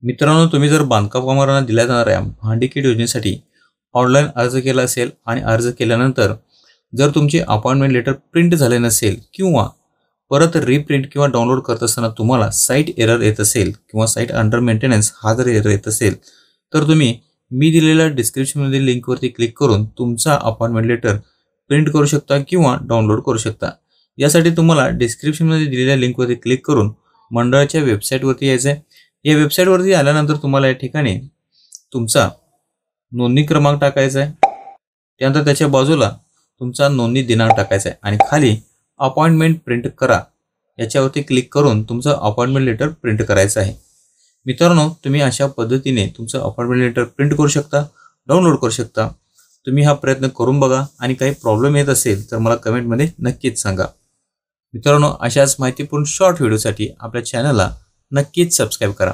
मित्रांनो, तुम्ही जर बांधकाम कामगारांना दिल्या जाणाऱ्या भांडी किट योजनेसाठी ऑनलाईन अर्ज केला असेल आणि अर्ज केल्यानंतर जर तुमचे अपॉइंटमेंट लेटर प्रिंट झाले नसेल किंवा परत रिप्रिंट किंवा डाउनलोड करत असताना तुम्हाला साईट एरर येत असेल किंवा साईट अंडर मेंटेनन्स हा जर एरर येत असेल तर तुम्ही मी दिलेल्या डिस्क्रिप्शनमधील लिंकवरती क्लिक करून तुमचा अपॉइंटमेंट लेटर प्रिंट करू शकता किंवा डाउनलोड करू शकता। यासाठी तुम्हाला डिस्क्रिप्शनमध्ये दिलेल्या लिंकवरती क्लिक करून मंडळाच्या वेबसाईटवरती यायचं आहे। या वेबसाईटवरती आल्यानंतर तुम्हाला या ठिकाणी तुमचा नोंदणी क्रमांक टाकायचा आहे, त्यानंतर त्याच्या बाजूला तुमचा नोंदणी दिनांक टाकायचा आहे आणि खाली अपॉइंटमेंट प्रिंट करा याच्यावरती क्लिक करून तुमचं अपॉइंटमेंट लेटर प्रिंट करायचं आहे। मित्रांनो, तुम्ही अशा पद्धतीने तुमचं अपॉइंटमेंट लेटर प्रिंट करू शकता, डाउनलोड करू शकता। तुम्ही हा प्रयत्न करून बघा आणि काही प्रॉब्लेम येत असेल तर मला कमेंटमध्ये नक्कीच सांगा। मित्रांनो, अशाच माहितीपूर्ण शॉर्ट व्हिडिओसाठी आपल्या चॅनलला नक्कीच सबस्क्राइब करा।